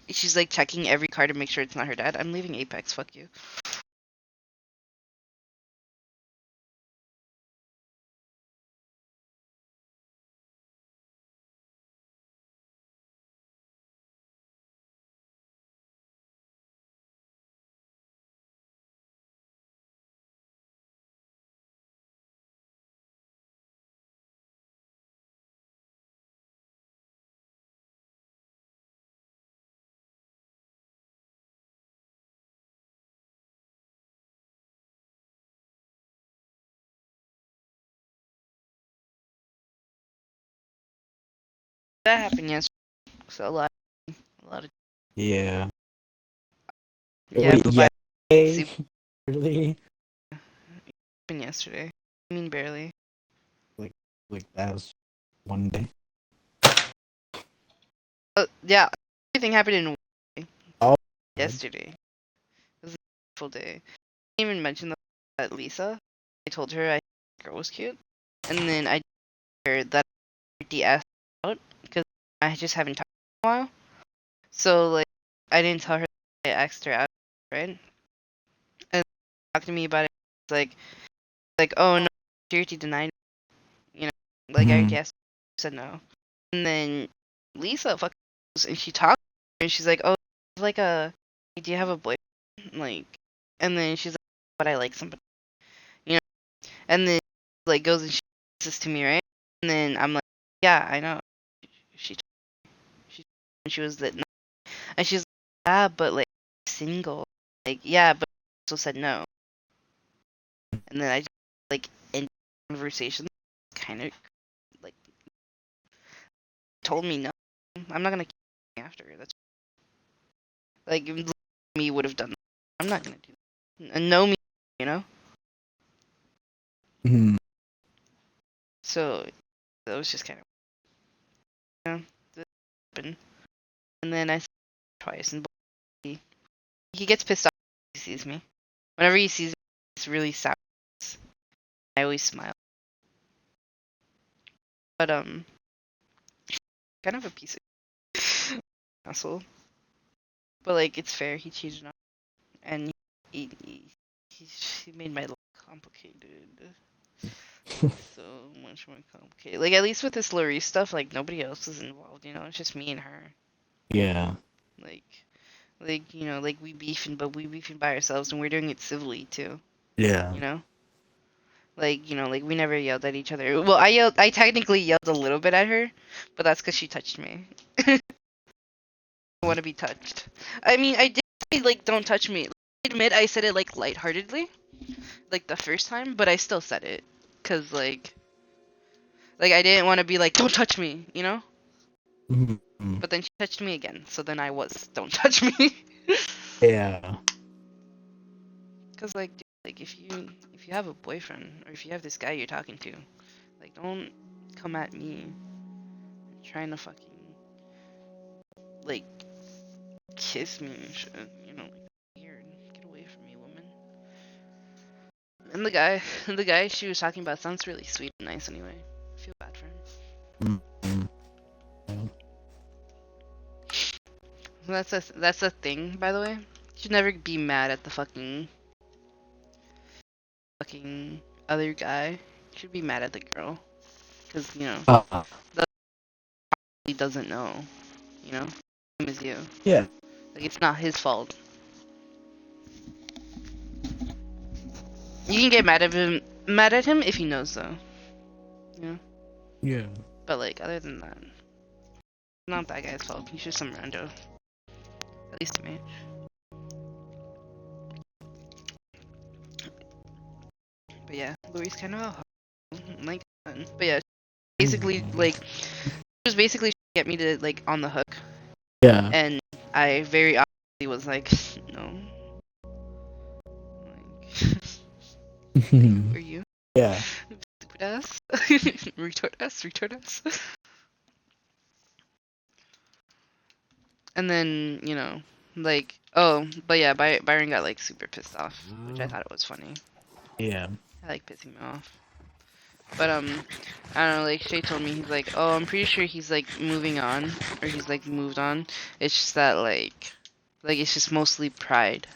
checking every car to make sure it's not her dad. I'm leaving Apex, fuck you. that happened yesterday. So a lot of Yeah. yeah, Wait, but yeah. see, Really? happened yesterday. I mean, barely. Like, like that was one day. Yeah, everything happened in one day, Oh, yesterday. It was a full day. I didn't even mention that Lisa. I told her I thought the girl was cute, and then I told her that I already asked her out because I just haven't talked in a while. So like, I didn't tell her that I asked her out, right? And she talked to me about it. It's like, oh no, she already denied me, you know, like I already mhm. asked her, she said no. And then Lisa fucking goes and she talks to her and she's like, oh, like do you have a boyfriend? Like, and then she's like, but I like somebody, you know. And then like goes and she says this to me, right? And then I'm like, yeah, I know. She she when she was that, and she's like, yeah, but like single, like yeah, but also said no. And then I just like end conversation, kind of like told me no. I'm not gonna keep after her. That's like me would have done that. I'm not gonna do that. And know me, you know. Mhm. So that was just kind of that happened. And then I said it twice, and he gets pissed off when he sees me. Whenever he sees me, it's really sour. I always smile. But kind of a piece of asshole. But like it's fair. He cheated on, and he made my life complicated. So much more complicated. Like at least with this Lori stuff, like nobody else is involved. You know, it's just me and her. Yeah. Like you know, like we beefing, but we beefing by ourselves, and we're doing it civilly too. Yeah. You know, like you know, like we never yelled at each other. Well, I technically yelled a little bit at her, but that's because she touched me. I want to be touched. I mean, I did say like don't touch me. I admit I said it like lightheartedly, like the first time, but I still said it, cause like I didn't want to be like don't touch me, you know. Mhm. But then she touched me again, so then I was don't touch me. Yeah. Cause like, dude, like if you have a boyfriend or if you have this guy you're talking to, like don't come at me trying to fucking like kiss me and shit. You know, like weird. Get away from me, woman. And the guy, the guy she was talking about sounds really sweet and nice. Anyway, I feel bad for him. Mhm. Yeah. That's a thing, by the way. You should never be mad at the fucking other guy. You should be mad at the girl, cause you know Uh, he doesn't know. You know, same as you. yeah. Like it's not his fault. You can get mad at him if he knows though. You know, Yeah. but like other than that, not that guy's fault. He's just some rando. At least to me. But yeah, Louis kind of a like, but yeah, basically Mhm. like it was basically get me to like on the hook, Yeah. and I very obviously was like, no, like, who are you? Yeah. Stupid ass, retard ass. And then you know, like, oh, but yeah, Byron got like super pissed off, which I thought it was funny. Yeah. I like pissing me off. But I don't know. Like Shay told me, he's like, oh, I'm pretty sure he's like moving on, or he's like moved on. It's just that like it's just mostly pride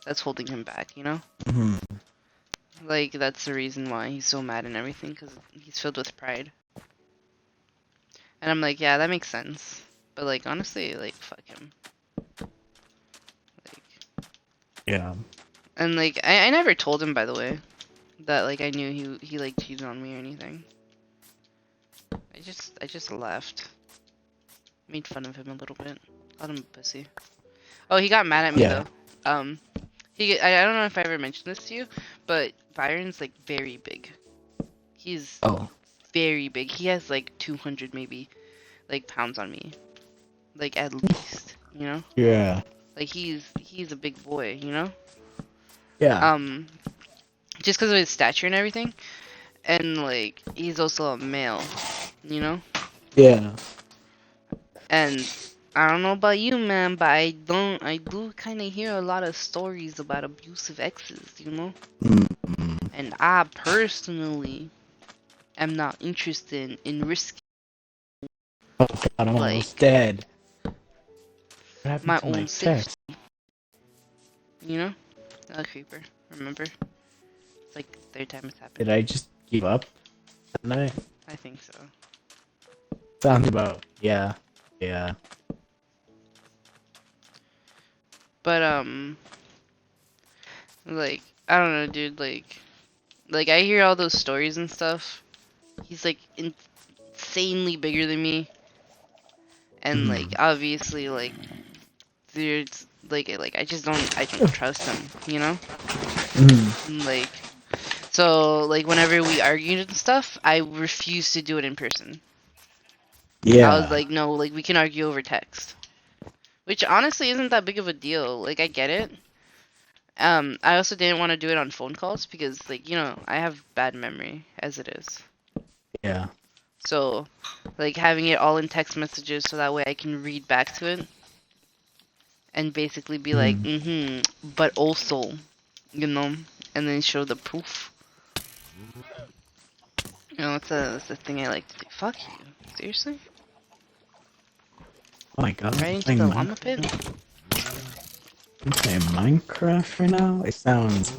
that's holding him back. You know, Mhm. like that's the reason why he's so mad and everything, because he's filled with pride. And I'm like, yeah, that makes sense. But like honestly, like fuck him. Like, Yeah. and like I never told him, by the way, that like I knew he like cheated on me or anything. I just left. Made fun of him a little bit. Called him a pussy. Oh, he got mad at me Yeah. though. I don't know if I ever mentioned this to you, but Byron's like very big. He's Oh. very big. He has like 200 maybe, like pounds on me, like at least, you know. Yeah. Like he's a big boy, you know. Yeah. Just because of his stature and everything, and like he's also a male, you know. Yeah. And I don't know about you, man, but I do kind of hear a lot of stories about abusive exes, you know. Mm-mm. And I personally am not interested in risking Oh god, I'm like almost dead. What happened my to my own safety, chest? you know. A creeper, remember? It's like the third time it's happened. Did I just give up? Didn't I? I think so. Sounds about yeah. Yeah. But like I don't know, dude. Like I hear all those stories and stuff. He's like insanely bigger than me, and like Mm. obviously like there's like I don't trust him, you know. Mm. And, like so like whenever we argued and stuff, I refuse to do it in person. I was Yeah. like, no, like we can argue over text, which honestly isn't that big of a deal. Like I get it. I also didn't want to do it on phone calls because like you know I have bad memory as it is. Yeah. So, like having it all in text messages so that way I can read back to it and basically be like, Mm. but also, you know, and then show the proof. You know, that's a thing I like to do. Fuck you. Seriously? Oh my god, Right I'm into playing the llama pit? I'm playing Minecraft right now. It sounds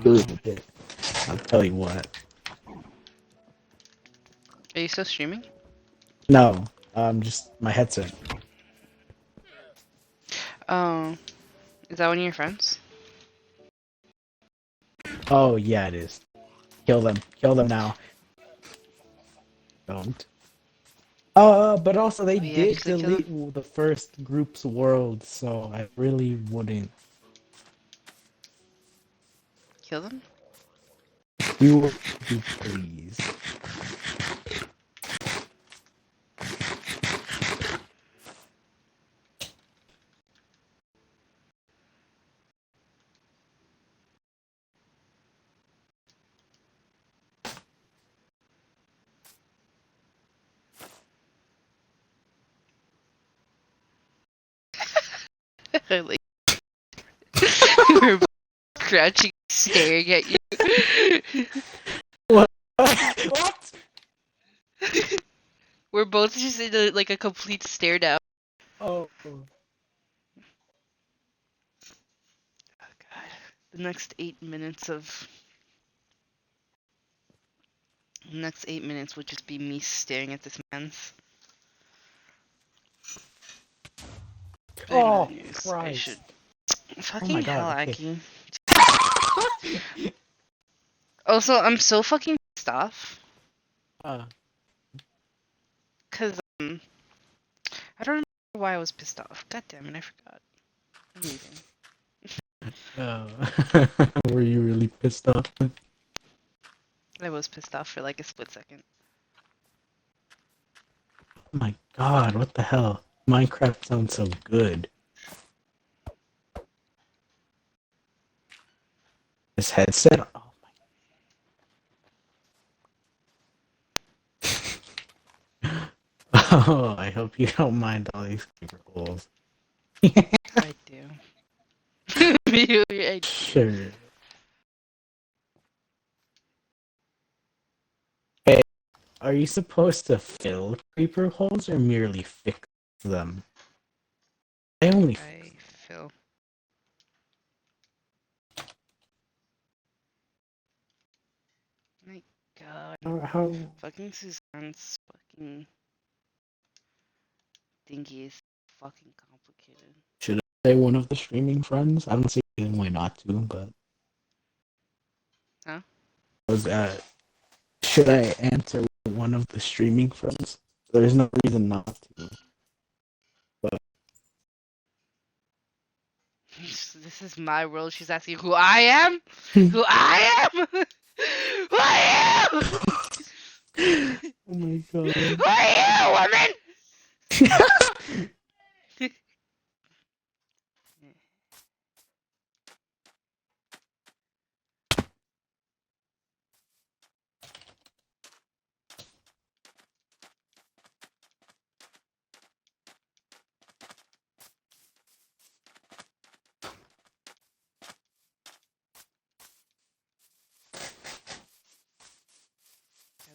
good. I'll tell you what. Are you still streaming? No, just my headset. Oh, is that one of your friends? Oh yeah, it is. Kill them. Kill them now. Don't. But also they We did actually kill delete him? the first group's world, so I really wouldn't. Kill them? You would do, please. Like, we're both crouching, staring at you. What? What? We're both just in a, like a complete stare down. Oh. Oh god. The next 8 minutes of next 8 minutes would just be me staring at this man's. But Oh, anyways, I should. Christ. Oh Fucking my hell, god, okay. Aki. Also, I'm so fucking pissed off. Cause I don't know why I was pissed off. God damn it, I forgot. I'm leaving. Were you really pissed off? I was pissed off for like a split second. Oh my god, what the hell? Minecraft sounds so good. This headset? Oh my. Oh, I hope you don't mind all these creeper holes. I do. I do. Sure. Hey, are you supposed to fill creeper holes or merely fix them? I only I feel. My god. how Fucking Suzanne's fucking thingy is fucking complicated. should I say one of the streaming friends? I don't see any why not to, but Huh? was should I answer one of the streaming friends? There's no reason not to. But This is my world. She's asking who I am? Who I am? Who I am? oh my god. Who are you, woman? Yeah,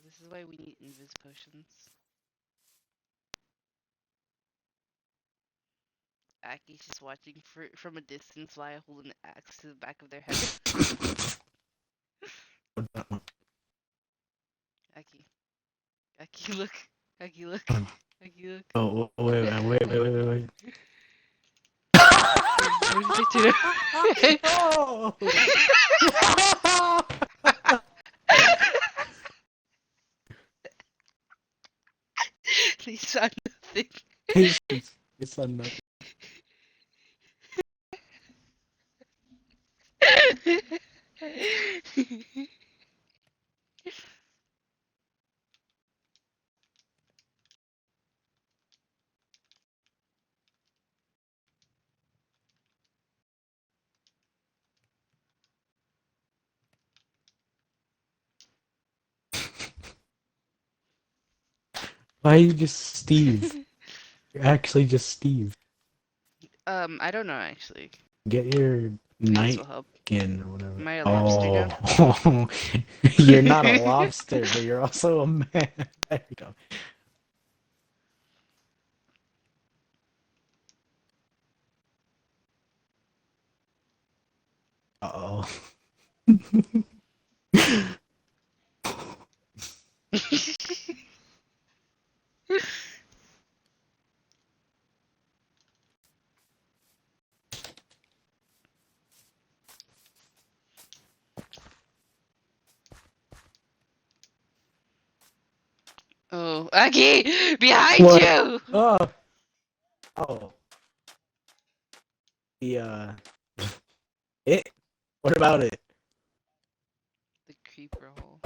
this is why we need invis potions. Aki's just watching from a distance while holding an axe to the back of their head. Aki. Aki, look. Aki, look. Aki, look. Oh, wait. What did they do? Oh! They saw nothing. It's on nothing. Why are you just Steve? You're actually just Steve. I don't know actually. Get your Maybe this will night help. skin or whatever. Am I a lobster now? Oh, you're not a lobster, but you're also a man. There you go. Uh-oh. Oh, Aki! Behind What? you! Oh. Oh. The, it? What about it? The creeper hole.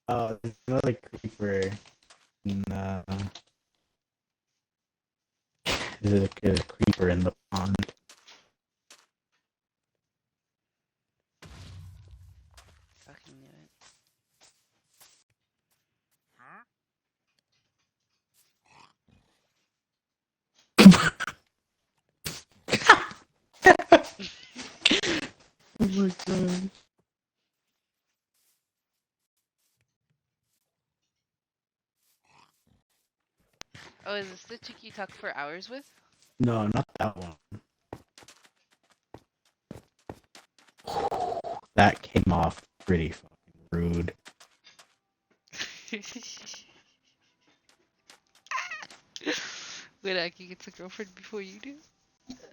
Oh, there's another creeper. There's a creeper in the pond. Fucking knew it. Oh my god. Oh, is this the chick you talk for hours with? No, not that one. That came off pretty fucking rude. Wait, Aki gets a girlfriend before you do?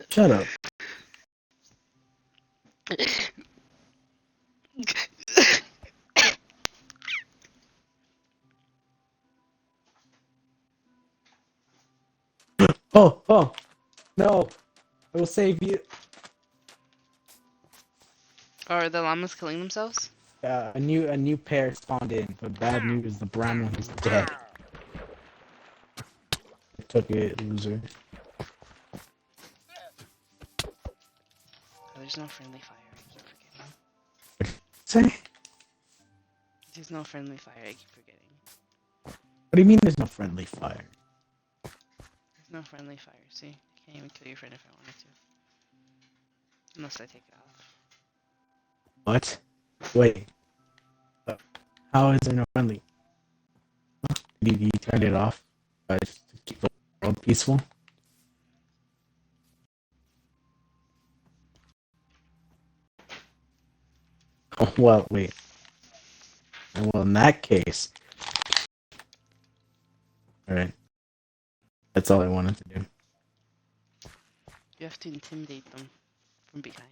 Shut up. Oh, no. I will save you. Are the llamas killing themselves? A new pair spawned in, but bad news, the brown one is dead. I took it, loser. Oh, there's no friendly fire, I keep forgetting. Say? There's no friendly fire, I keep forgetting. What do you mean there's no friendly fire? There's no friendly fire, see? I can't even kill your friend if I wanted to. Unless I take it off. What? Wait. How is there no friendly? Huh? Did you turn it off? Just to keep the world peaceful? Oh, well, wait. Well, in that case... Alright. That's all I wanted to do. You have to intimidate them from behind.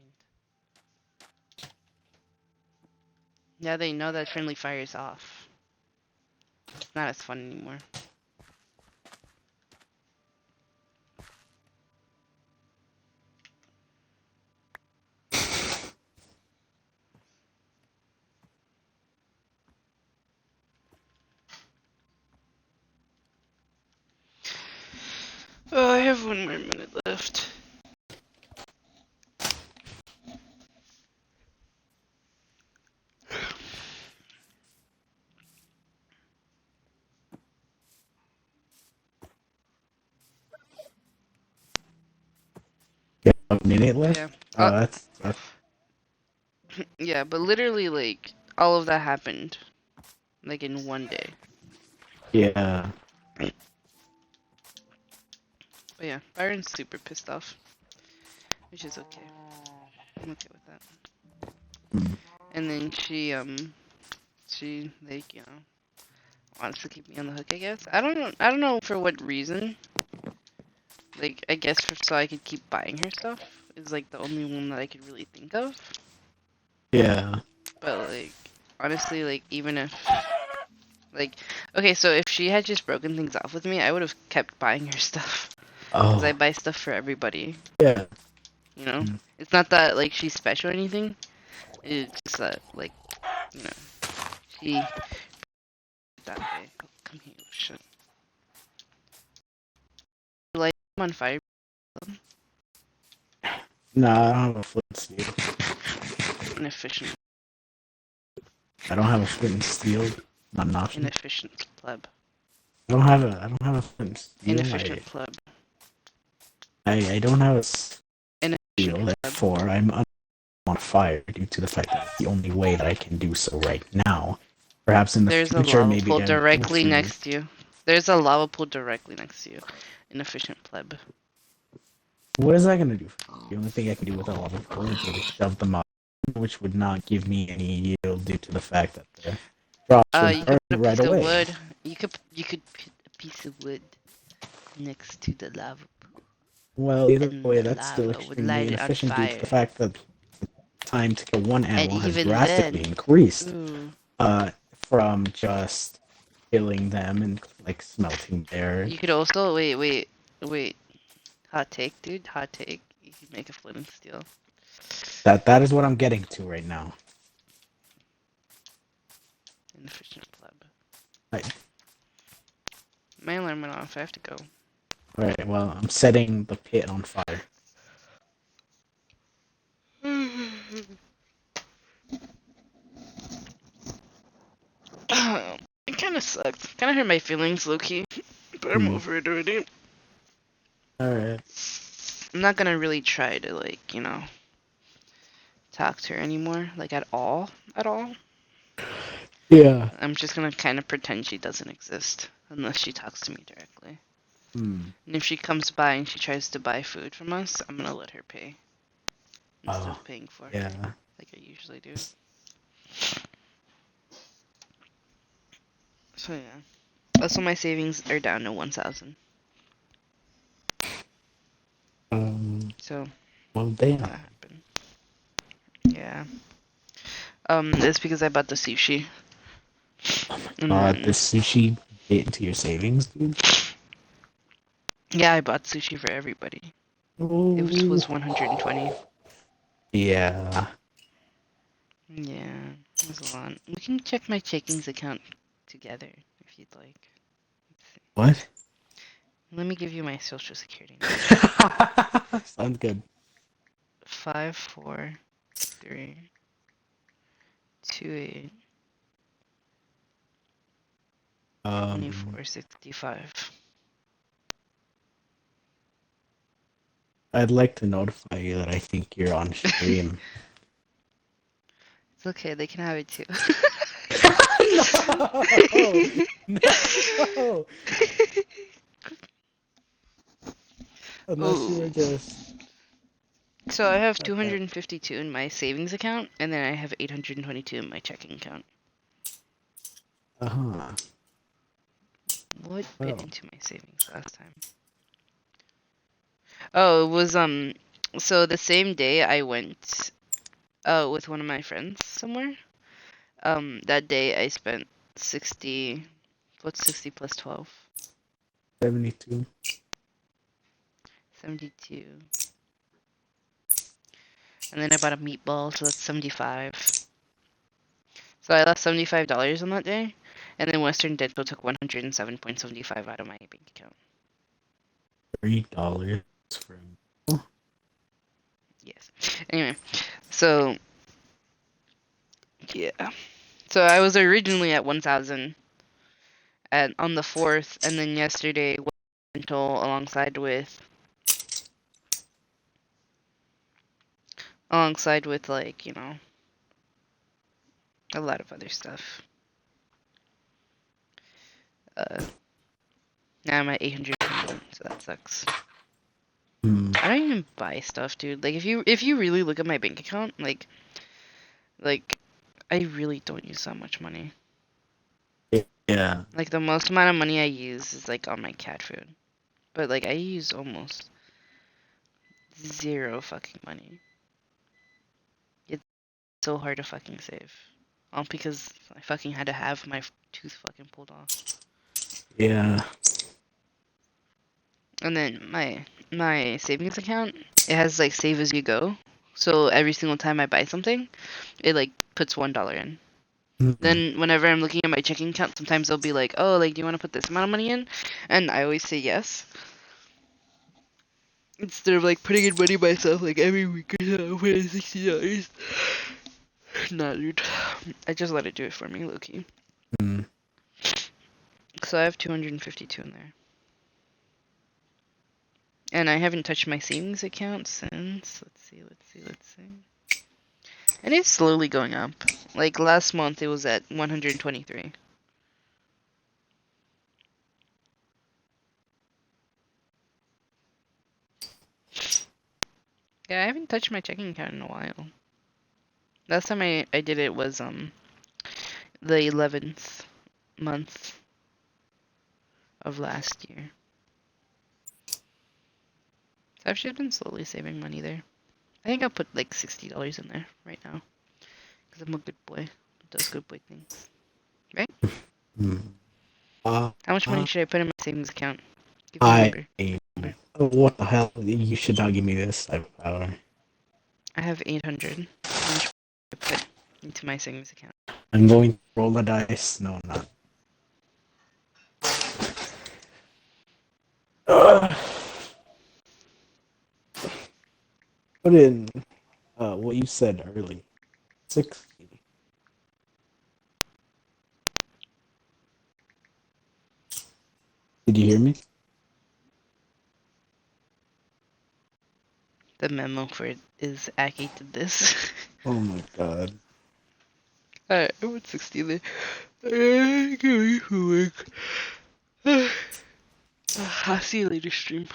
Now they know that friendly fire is off. It's not as fun anymore. Oh, I have 1 more minute left. You have a minute left? Yeah. Oh, that's Yeah, but literally, like, all of that happened, like, in one day. yeah. But yeah, Byron's super pissed off, which is okay. I'm okay with that. Mm. And then she, like, you know, wants to keep me on the hook, I guess. I don't know for what reason. Like, I guess so I could keep buying her stuff is, like, the only one that I could really think of. Yeah. But, like, honestly, like, even if, like, okay, so if she had just broken things off with me, I would have kept buying her stuff. Because I Oh, buy stuff for everybody, yeah. you know? Mm. It's not that, like, she's special or anything. It's just that, like, you know, she that way. Oh, come here, shit. Light them on fire. Nah, I don't have a flint and steel. Inefficient. I don't have a flint and steel. Not an option. Inefficient pleb. I don't have a flint and steel. Inefficient pleb. I don't have a steel, Inefficient pleb. therefore I'm on fire due to the fact that it's the only way that I can do so right now. Perhaps in the There's a future, lava maybe pool I'm able directly to. next to you. There's a lava pool directly next to you. Inefficient pleb. What is that gonna do for me? The only thing I can do with a lava pool is really shove them up, which would not give me any yield due to the fact that the drops would You burn could put a right piece away. of wood. You could put a piece of wood next to the lava pool. Well, either And way, the that's still lava would extremely light it on inefficient due to the fire. fact that the time to kill one And animal has even drastically then, increased. ooh, From just killing them and like smelting their. you could also wait. Hot take, dude. Hot take. You could make a flint and steel. That is what I'm getting to right now. Inefficient pleb. Right. My alarm went off. I have to go. Alright, well, I'm setting the pit on fire. It kind of sucked. Kind of hurt my feelings, low key. But I'm over it already. Alright. I'm not gonna really try to, like, you know, talk to her anymore, like, at all. At all. Yeah. I'm just gonna kind of pretend she doesn't exist. Unless she talks to me directly. Hmm. And if she comes by and she tries to buy food from us, I'm gonna let her pay. Instead Oh, of paying for it. yeah. Like I usually do. So yeah. Also my savings are down to 1,000. So Well, damn. that happened. Yeah. It's because I bought the sushi. And then, The sushi bit into your savings, dude? yeah, I bought sushi for everybody. It was 120. Yeah. Yeah, it was a lot. We can check my checkings account together if you'd like. Let's see. What? Let me give you my social security number. Sounds good. 54328 Um, 2465. I'd like to notify you that I think you're on stream. It's okay, they can have it too. No! Unless you were Ooh. just. So I have Okay. 252 in my savings account, and then I have 822 in my checking account. Uh-huh. What Oh. bit into my savings last time? Oh, it was so the same day I went with one of my friends somewhere. That day I spent 60. What's 60 plus 12? 72. 72. And then I bought a meatball, so that's 75. So I lost $75 on that day, and then Western Dental took 107.75 out of my bank account. $3 for Yes. Anyway, so yeah. So I was originally at 1,000 at on the 4th, and then yesterday went rental alongside with like, you know, a lot of other stuff. Now I'm at 821, so that sucks. I don't even buy stuff, dude. Like if you really look at my bank account, like I really don't use that much money. Yeah. Like the most amount of money I use is like on my cat food. But like I use almost zero fucking money. It's so hard to fucking save. All because I fucking had to have my tooth fucking pulled off. Yeah. And then my savings account, it has like save as you go. So every single time I buy something, it like puts $1 in. Then whenever I'm looking at my checking account, sometimes they'll be like, "Oh, like do you want to put this amount of money in?" And I always say yes. Instead of like putting in money myself like every week or so, put in $60. Nah, dude. I just let it do it for me, low key. Mm. So I have 252 in there. And I haven't touched my savings account since, let's see. And it's slowly going up. Like last month it was at 123. Yeah, I haven't touched my checking account in a while. Last time I did it was the 11th month of last year. So I've just been slowly saving money there. I think I'll put like $60 in there right now. Because I'm a good boy. Does good boy things. Right? Mm. How much money should I put in my savings account? Give me a I. number. What the hell? You should not give me this type of power. I have 800. How much should I put into my savings account? I'm going to roll the dice. No, I'm not. Put in what you said early. 60. Did you hear me? The memo for it is Aki did this. Oh my god. Alright, I want 60 there. Get ready for work. I'll see you later, stream.